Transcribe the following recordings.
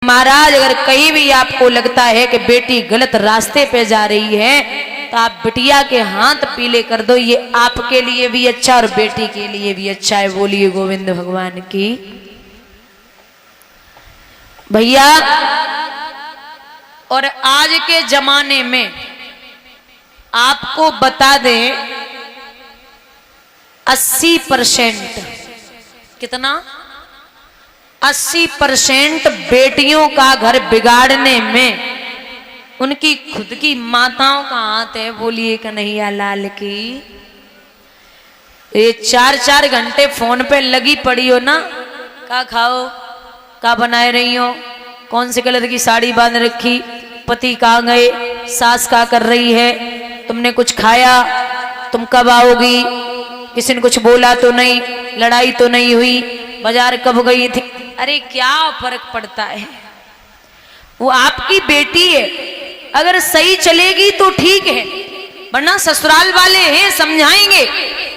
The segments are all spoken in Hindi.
महाराज अगर कहीं भी आपको लगता है कि बेटी गलत रास्ते पे जा रही है तो आप बिटिया के हाथ पीले कर दो, ये आपके लिए भी अच्छा और बेटी के लिए भी अच्छा है। बोलिए गोविंद भगवान की। भैया और आज के जमाने में आपको बता दें 80% कितना 80% बेटियों का घर बिगाड़ने में उनकी खुद की माताओं का हाथ है। बोलिए कन्हैया लाल की। ये 4-4 घंटे फोन पे लगी पड़ी हो ना, क्या खाओ, क्या बनाए रही हो, कौन से कलर की साड़ी बांध रखी, पति कहाँ गए, सास क्या कर रही है, तुमने कुछ खाया, तुम कब आओगी, किसी ने कुछ बोला तो नहीं, लड़ाई तो नहीं हुई, बाजार कब गई थी। अरे क्या फर्क पड़ता है, वो आपकी बेटी है, अगर सही चलेगी तो ठीक है, वरना ससुराल वाले हैं समझाएंगे।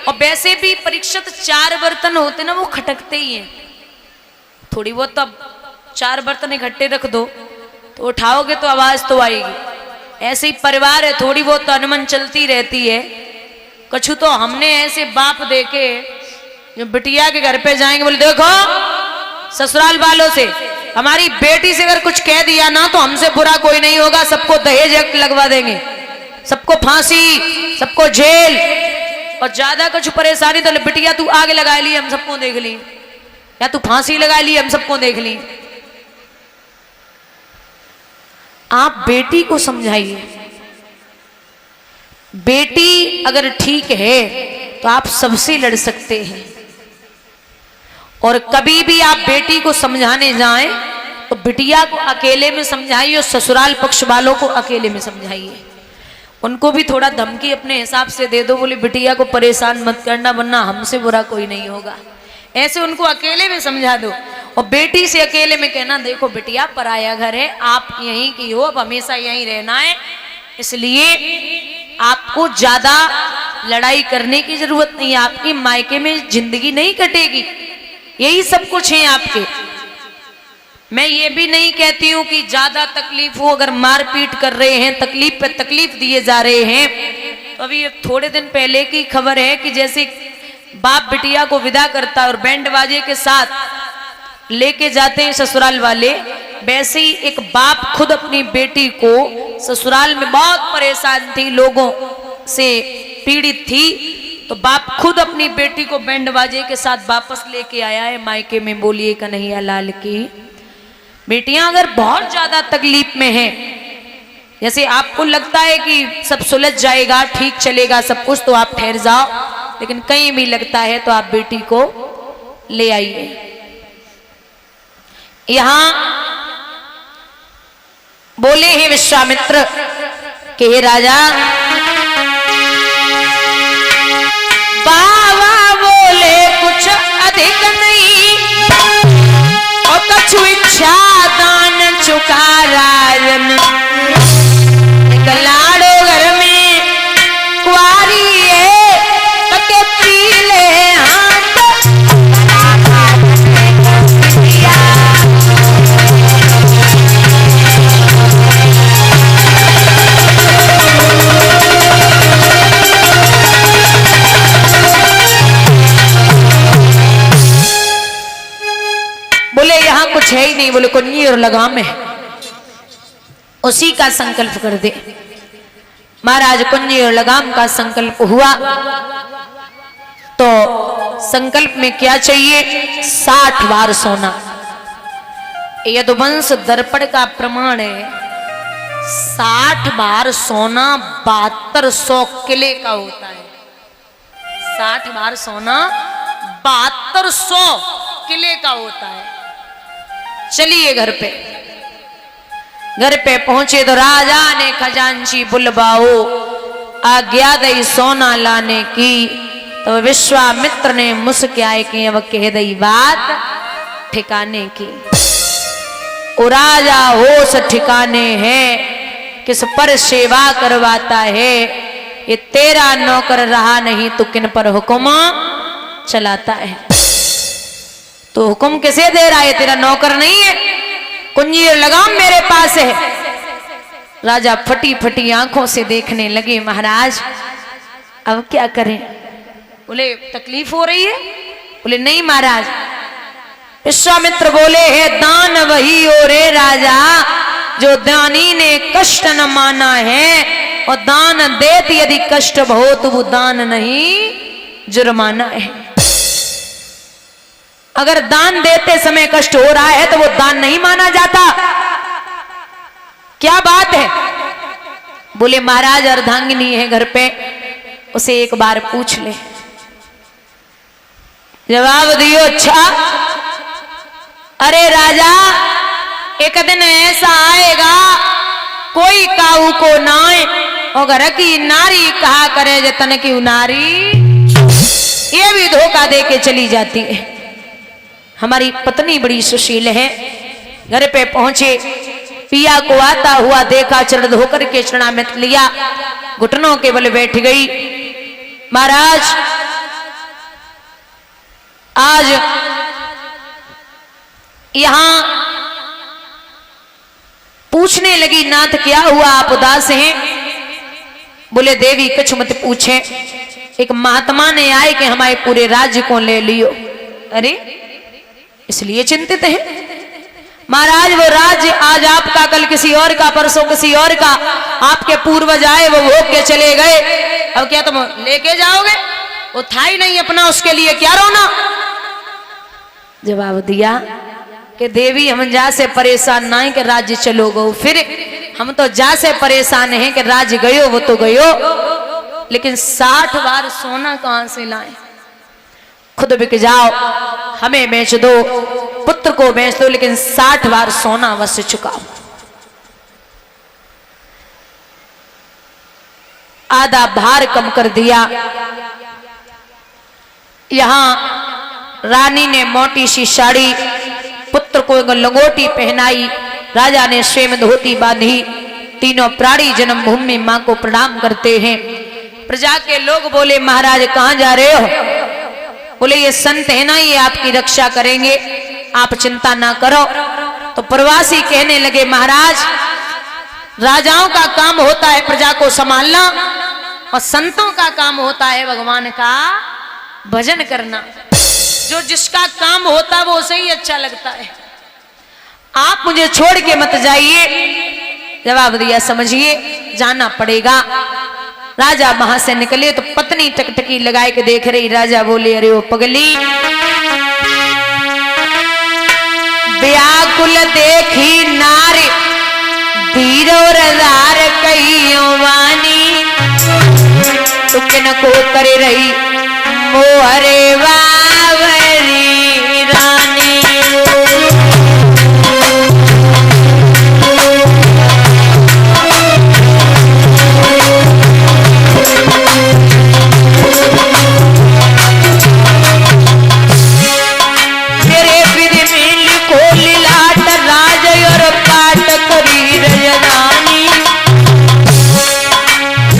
और वैसे भी परीक्षित 4 बर्तन होते ना वो खटकते ही हैं। थोड़ी बहुत तो अब 4 बर्तन इकट्ठे रख दो तो उठाओगे तो आवाज तो आएगी। ऐसे ही परिवार है, थोड़ी बहुत तो अनमन चलती रहती है। कछु तो हमने ऐसे बाप देखे जो बिटिया के घर पे जाएंगे, बोले देखो ससुराल वालों से हमारी बेटी से अगर कुछ कह दिया ना तो हमसे बुरा कोई नहीं होगा, सबको दहेज लगवा देंगे, सबको फांसी, सबको जेल। और ज्यादा कुछ परेशानी तो बिटिया तू आग लगा ली हम सबको देख ली, या तू फांसी लगा ली हम सबको देख ली। आप बेटी को समझाइए, बेटी अगर ठीक है तो आप सबसे लड़ सकते हैं। और कभी भी आप बेटी को समझाने जाएं तो बिटिया को अकेले में समझाइए और ससुराल पक्ष वालों को अकेले में समझाइए। उनको भी थोड़ा धमकी अपने हिसाब से दे दो, बोले बिटिया को परेशान मत करना वरना हमसे बुरा कोई नहीं होगा। ऐसे उनको अकेले में समझा दो। और बेटी से अकेले में कहना देखो बिटिया पराया घर है, आप यहीं की हो, अब हमेशा यहीं रहना है, इसलिए आपको ज्यादा लड़ाई करने की जरूरत नहीं है, आपकी मायके में जिंदगी नहीं कटेगी, यही सब कुछ है आपके। मैं ये भी नहीं कहती हूं कि ज्यादा तकलीफ हो, अगर मारपीट कर रहे हैं, तकलीफ पे तकलीफ दिए जा रहे हैं। तो अभी थोड़े दिन पहले की खबर है कि जैसे बाप बिटिया को विदा करता है और बैंड बाजे के साथ लेके जाते हैं ससुराल वाले, वैसे ही एक बाप खुद अपनी बेटी को ससुराल में बहुत परेशान थी, लोगों से पीड़ित थी, तो बाप खुद अपनी बेटी को बैंड बाजे के साथ वापस लेके आया है मायके में। बोलिए कन्हैया लाल की। बेटियां अगर बहुत ज्यादा तकलीफ में हैं, जैसे आपको लगता है कि सब सुलझ जाएगा, ठीक चलेगा सब कुछ, तो आप ठहर जाओ, लेकिन कहीं भी लगता है तो आप बेटी को ले आइए। यहां बोले हैं विश्वामित्र कि हे राजा, बाबा बोले कुछ अधिक नहीं और कछु इच्छा दान चुका राजन, लाड़ो घर में कुआरी है के पीले हाथ बोले यहां कुछ है ही नहीं, बोले कुन्नी और लगाम है, उसी का संकल्प कर दे। महाराज कुंजी और लगाम का संकल्प हुआ तो संकल्प में क्या चाहिए, 60 बार सोना। यदुवंश दर्पण का प्रमाण है 60 बार सोना 7200 किले का होता है। 60 बार सोना 7200 किले का होता है। चलिए घर पे पहुंचे तो राजा ने खजांची बुलवाओ, आज्ञा दई सोना लाने की। तो विश्वामित्र ने मुस्कुराए कि अब कह दई बात ठिकाने की। ओ राजा होश ठिकाने है, किस पर सेवा करवाता है, ये तेरा नौकर रहा नहीं तो किन पर हुक्म चलाता है। तो हुक्म किसे दे रहा है, तेरा नौकर नहीं है। कुंजीर लगाम मेरे पास है। राजा फटी फटी आंखों से देखने लगे, महाराज अब क्या करें? बोले तकलीफ हो रही है? बोले नहीं महाराज। विश्वामित्र बोले है दान वही हो रे राजा जो दानी ने कष्ट न माना है, और दान देत यदि कष्ट हो तो वो दान नहीं जुर्माना है। अगर दान देते समय कष्ट हो रहा है तो वो दान नहीं माना जाता। क्या बात है? बोले महाराज अर्धांगिनी है घर पे, उसे एक बार पूछ ले। जवाब दियो अच्छा। अरे राजा एक दिन ऐसा आएगा कोई काऊ को नाए, और घर की नारी कहा करे जतन की नारी, ये भी धोखा दे के चली जाती है। हमारी पत्नी बड़ी सुशील है। घर पे पहुंचे, पिया को आता हुआ देखा, चरण धोकर के चरणामृत लिया, घुटनों के बल बैठ गई। महाराज आज यहां पूछने लगी, नाथ क्या हुआ आप उदास हैं? बोले देवी कुछ मत पूछे, एक महात्मा ने आए कि हमारे पूरे राज्य को ले लियो। अरे इसलिए चिंतित है? महाराज वो राज्य आज आपका, कल किसी और का, परसों किसी और का। आपके पूर्वज आए वो भोग के चले गए, अब क्या तुम लेके जाओगे? वो था ही नहीं अपना, उसके लिए क्या रोना? जवाब दिया कि देवी हम जा से परेशान ना है कि राज्य चलो गो, फिर हम तो जा से परेशान हैं कि राज्य गयो वो तो गयो, लेकिन 60 बार सोना कहां से लाए? खुद बिक जाओ, हमें बेच दो, पुत्र को बेच दो, लेकिन 60 बार सोना अवश्य चुकाओ। आधा भार कम कर दिया। यहां रानी ने मोटी सी साड़ी, पुत्र को एक लंगोटी पहनाई, राजा ने स्वयं धोती बांधी। तीनों प्राणी जन्मभूमि में मां को प्रणाम करते हैं। प्रजा के लोग बोले महाराज कहां जा रहे हो? बोले ये संत है ना, ये आपकी रक्षा करेंगे, आप चिंता ना करो। तो प्रवासी कहने लगे महाराज राजाओं का काम होता है प्रजा को संभालना, और संतों का काम होता है भगवान का भजन करना। जो जिसका काम होता है वो उसे ही अच्छा लगता है। आप मुझे छोड़ के मत जाइए। जवाब दिया समझिए जाना पड़ेगा। राजा वहां से निकले तो पत्नी टकटकी लगाए के देख रही। राजा बोले अरे वो पगली, व्याकुल देखी नारी धीरो रजार कहियो वानी, तो किन को करे रही मोहरे बावरी रानी। मेरे विधि में लिखो लीलाट राज और पाट करी रजधानी।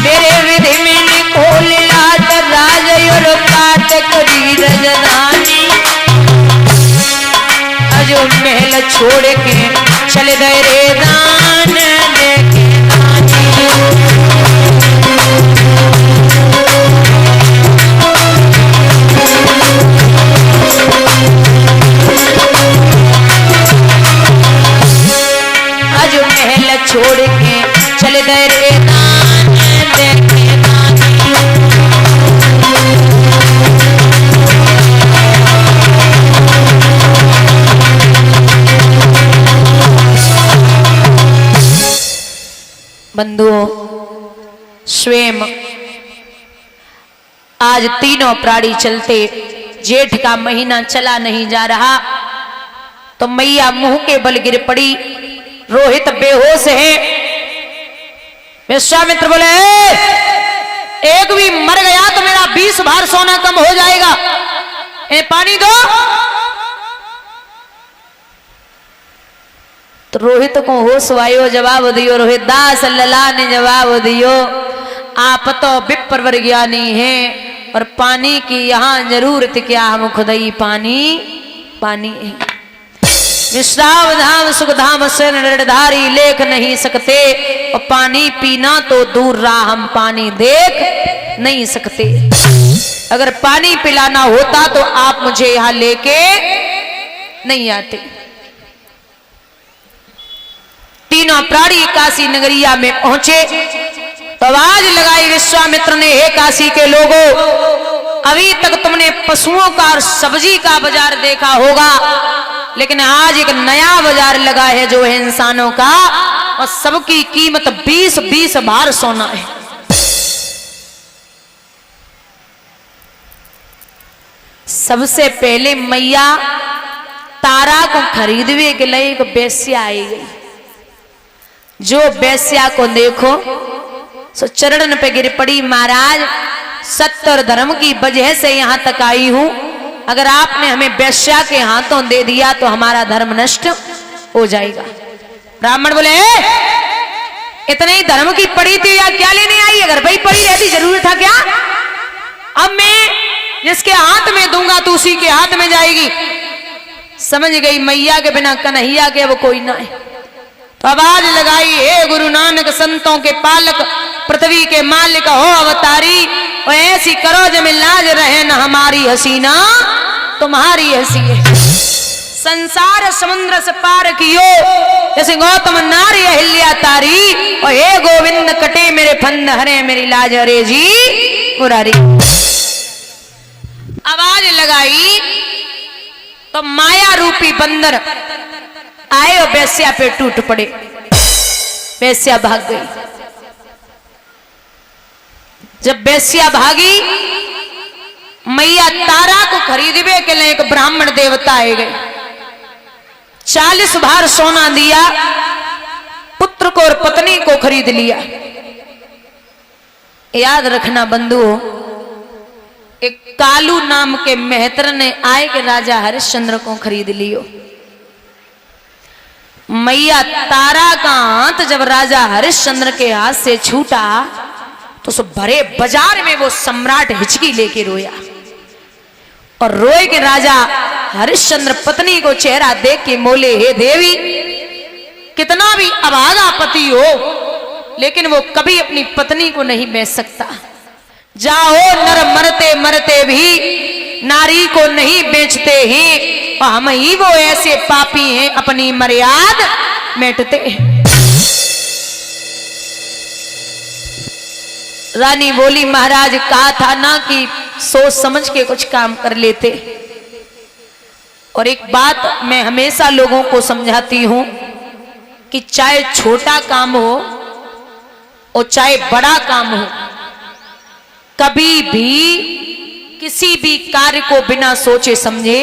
मेरे विधि में लिखो लीलाट राज और पाट करी रजधानी। अजो महल छोड़ के चले गए रे दान देके दानी। अजो महल छोड़ के चले गए रे दान देके दानी। बंधुओं स्वयं आज तीनों प्राणी चलते, जेठ का महीना चला नहीं जा रहा तो मैया मुंह के बल गिर पड़ी। रोहित बेहोश है। विश्वामित्र बोले एक भी मर गया तो मेरा 20 भार सोना कम हो जाएगा, पानी दो। तो रोहित को होश आयो, जवाब दियो। रोहित दास लला ने जवाब दियो आप तो विप्रवर ज्ञानी हैं और पानी की यहाँ जरूरत क्या, हम खुद ही पानी पानी है। विश्राम धाम सुख धाम से निर्धारी लेख नहीं सकते, और पानी पीना तो दूर रहा हम पानी देख नहीं सकते। अगर पानी पिलाना होता तो आप मुझे यहां लेके नहीं आते। तीनों प्राणी काशी नगरिया में पहुंचे तो आवाज लगाई विश्वामित्र ने, हे काशी के लोगों, अभी तक तुमने पशुओं का और सब्जी का बाजार देखा होगा, लेकिन आज एक नया बाजार लगा है जो है इंसानों का, और सबकी कीमत 20-20 भार सोना है। सबसे पहले मैया तारा को खरीदने के लिए एक वेश्या आई गई। जो वेश्या को देखो सो चरण पे गिर पड़ी, महाराज सत्य और धर्म की वजह से यहां तक आई हूं, अगर आपने हमें वेश्या के हाथों दे दिया तो हमारा धर्म नष्ट हो जाएगा। ब्राह्मण बोले, इतने ही धर्म की पड़ी थी या क्या लेने आई? अगर भाई पड़ी रहती जरूरी था क्या? अब मैं जिसके हाथ में दूंगा तो उसी के हाथ में जाएगी। समझ गई मैया के बिना कन्हैया के वो कोई ना है। तो आवाज लगाई, हे गुरु नानक संतों के पालक, पृथ्वी के मालिक हो अवतारी, और ऐसी करो जब लाज रहे न हमारी हसीना तुम्हारी हसी है। संसार समुद्र से पार कियो जैसे गौतम नारी अहिल्या तारी, और हे गोविंद कटे मेरे फंद हरे मेरी लाज हरे जी मुरारी। आवाज लगाई तो माया रूपी बंदर आए और वेश्या पे टूट पड़े। वेश्या भाग गई। जब वेश्या भागी, मैया तारा को खरीदने के लिए एक ब्राह्मण देवता आए गए। 40 भार सोना दिया, पुत्र को और पत्नी को खरीद लिया। याद रखना बंधुओं, एक कालू नाम के मेहतर ने आए के राजा हरिश्चंद्र को खरीद लियो। मैया तारा का हाथ जब राजा हरिश्चंद्र के हाथ से छूटा तो सब भरे बाजार में वो सम्राट हिचकी लेके रोया, और रोए के राजा हरिश्चंद्र पत्नी को चेहरा देख के बोले, हे देवी, कितना भी अभागा पति हो लेकिन वो कभी अपनी पत्नी को नहीं बेच सकता। जाओ नर मरते मरते भी नारी को नहीं बेचते हैं, और हम ही वो ऐसे पापी हैं अपनी मर्यादा मेटते हैं। रानी बोली, महाराज कहा था ना कि सोच समझ के कुछ काम कर लेते। और एक बात मैं हमेशा लोगों को समझाती हूं कि चाहे छोटा काम हो और चाहे बड़ा काम हो, कभी भी किसी भी कार्य को बिना सोचे समझे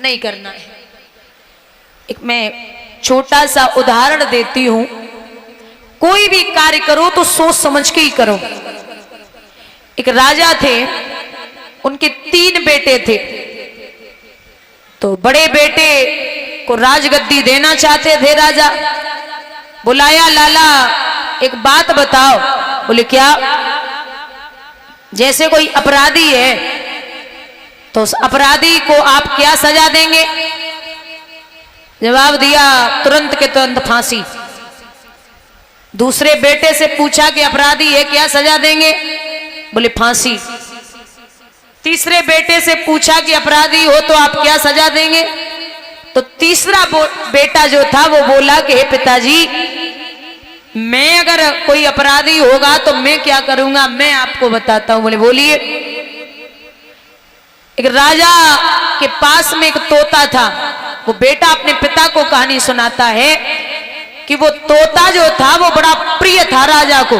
नहीं करना है। एक मैं छोटा सा उदाहरण देती हूं। कोई भी कार्य करो तो सोच समझ के ही करो। एक राजा थे, उनके 3 बेटे थे। तो बड़े बेटे को राजगद्दी देना चाहते थे राजा। बुलाया, लाला एक बात बताओ। बोले क्या? जैसे कोई अपराधी है तो उस अपराधी को आप क्या सजा देंगे? जवाब दिया, तुरंत के तुरंत फांसी। दूसरे बेटे से पूछा कि अपराधी है क्या सजा देंगे? बोले फांसी। तीसरे बेटे से पूछा कि अपराधी हो तो आप क्या सजा देंगे? तो तीसरा बेटा जो था वो बोला कि हे पिताजी, मैं अगर कोई अपराधी होगा तो मैं क्या करूंगा, मैं आपको बताता हूं। बोले बोलिए। एक राजा के पास में एक तोता था। वो बेटा अपने पिता को कहानी सुनाता है कि वो तोता जो था वो बड़ा प्रिय था राजा को।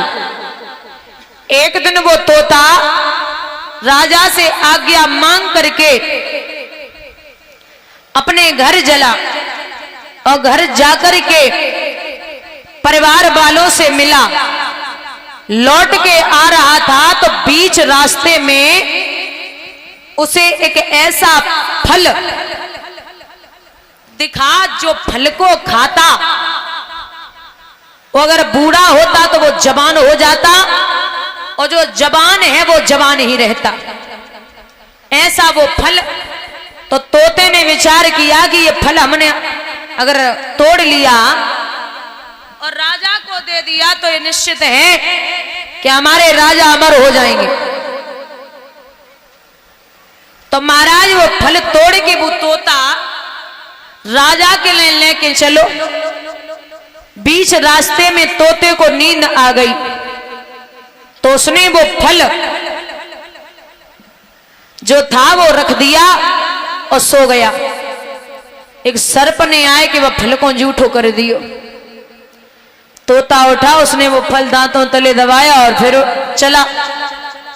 एक दिन वो तोता राजा से आज्ञा मांग करके अपने घर चला और घर जाकर के परिवार वालों से मिला। लौट के आ रहा था तो बीच रास्ते में उसे एक ऐसा फल दिखा जो फल को खाता, वो अगर बूढ़ा होता तो वो जवान हो जाता, और जो जवान है वो जवान ही रहता। ऐसा वो फल। तो तोते ने विचार किया कि ये फल हमने अगर तोड़ लिया और राजा को दे दिया तो ये निश्चित है कि हमारे राजा अमर हो जाएंगे। तो महाराज वो फल तोड़ के वो तोता राजा के लिए लेके चलो। बीच रास्ते में तोते को नींद आ गई तो उसने वो फल जो था वो रख दिया और सो गया। एक सर्प ने आए कि वह फल को जूठो कर दियो। तोता उठा, उसने वो फल दांतों तले दबाया और फिर चला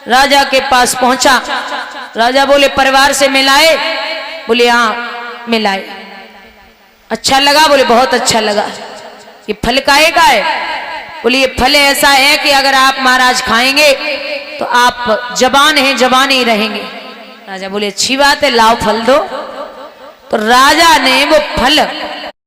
राजा के पास पहुंचा। राजा बोले परिवार से मिलाए? बोले हाँ मिलाए। अच्छा लगा? बोले बहुत अच्छा लगा। ये फल काहे का है? बोले ये फल ऐसा है कि अगर आप महाराज खाएंगे तो आप जबान हैं, जबान ही रहेंगे। राजा बोले अच्छी बात है, लाओ फल दो। तो राजा ने वो फल